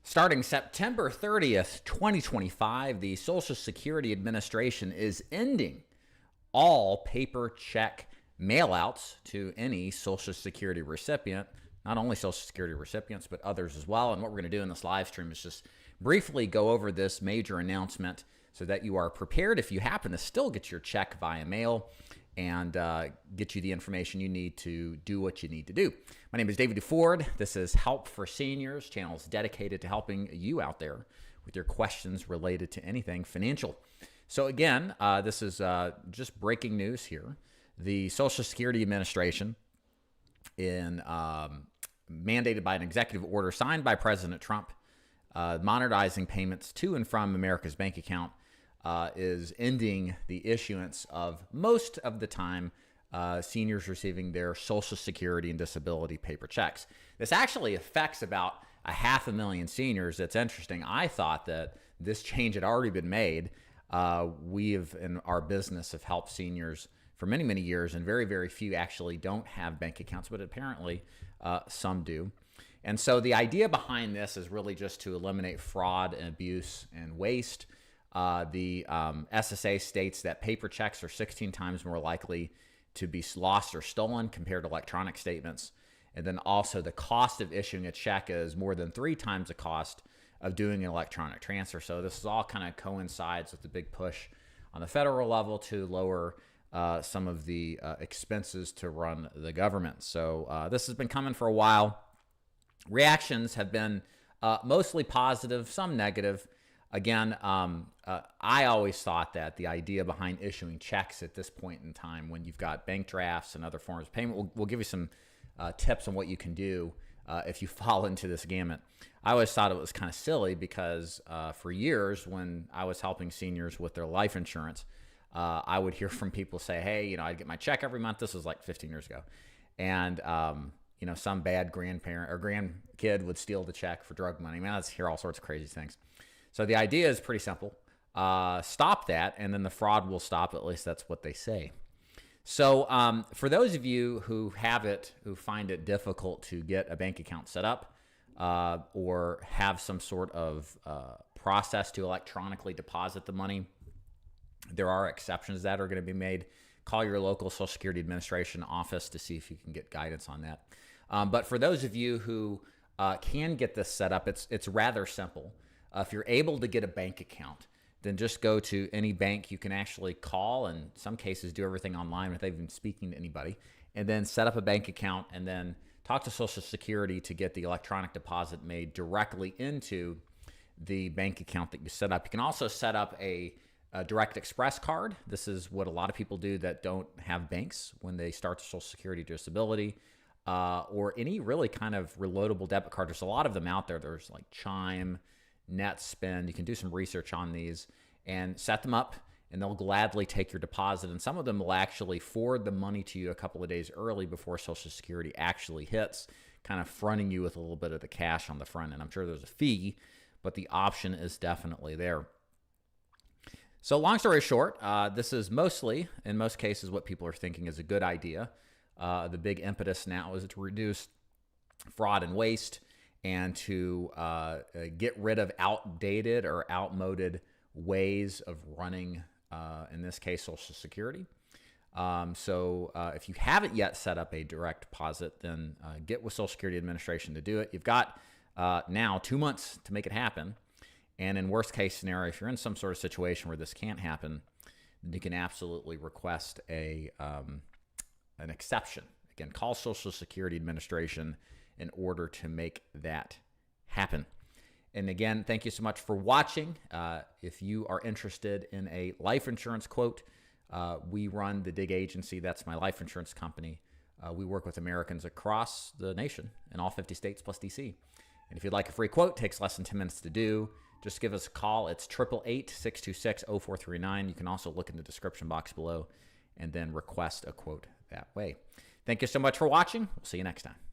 Starting September 30th, 2025, the Social Security Administration is ending all paper check mailouts to any Social Security recipient, not only Social Security recipients, but others as well. And what we're going to do in this live stream is just briefly go over this major announcement so that you are prepared if you happen to still get your check via mail and get you the information you need to do what you need to do. My name is David Duford. This is Help for Seniors, channel dedicated to helping you out there with your questions related to anything financial. So again, this is just breaking news here. The Social Security Administration, mandated by an executive order signed by President Trump, monetizing payments to and from America's bank account, is ending the issuance of most of the time seniors receiving their Social Security and disability paper checks. This actually affects about 500,000 seniors. It's interesting. I thought that this change had already been made. We have, in our business, have helped seniors for many, many years, and very, very few actually don't have bank accounts, but apparently some do. And so the idea behind this is really just to eliminate fraud and abuse and waste. The SSA states that paper checks are 16 times more likely to be lost or stolen compared to electronic statements. And then also the cost of issuing a check is more than 3 times the cost of doing an electronic transfer. So this is all kind of coincides with the big push on the federal level to lower some of the expenses to run the government. So this has been coming for a while. Reactions have been mostly positive, some negative. Again, I always thought that the idea behind issuing checks at this point in time, when you've got bank drafts and other forms of payment, we'll give you some tips on what you can do if you fall into this gamut. I always thought it was kind of silly because for years when I was helping seniors with their life insurance, I would hear from people say, hey, I'd get my check every month. This was like 15 years ago. And, some bad grandparent or grandkid would steal the check for drug money. I mean, I hear all sorts of crazy things. So the idea is pretty simple. Stop that, and then the fraud will stop. At least that's what they say. So for those of you who find it difficult to get a bank account set up or have some sort of process to electronically deposit the money, there are exceptions that are going to be made. Call your local Social Security Administration office to see if you can get guidance on that. But for those of you who can get this set up, it's rather simple. If you're able to get a bank account, then just go to any bank. You can actually call, and in some cases do everything online without even speaking to anybody, and then set up a bank account and then talk to Social Security to get the electronic deposit made directly into the bank account that you set up. You can also set up a Direct Express card. This is what a lot of people do that don't have banks when they start Social Security disability, or any really kind of reloadable debit card. There's a lot of them out there. There's like Chime, NetSpend. You can do some research on these and set them up, and they'll gladly take your deposit. And some of them will actually forward the money to you a couple of days early before Social Security actually hits, kind of fronting you with a little bit of the cash on the front end. I'm sure there's a fee, but the option is definitely there. So long story short, this is mostly, in most cases, what people are thinking is a good idea. The big impetus now is to reduce fraud and waste, and to get rid of outdated or outmoded ways of running, in this case, Social Security. So if you haven't yet set up a direct deposit, then get with Social Security Administration to do it. You've got now 2 months to make it happen. And in worst case scenario, if you're in some sort of situation where this can't happen, then you can absolutely request an exception. Again, call Social Security Administration in order to make that happen. And again, thank you so much for watching. If you are interested in a life insurance quote, we run the Dig Agency. That's my life insurance company. We work with Americans across the nation in all 50 states plus DC. And if you'd like a free quote, it takes less than 10 minutes to do. Just give us a call. It's 888-626-0439. You can also look in the description box below and then request a quote that way. Thank you so much for watching. We'll see you next time.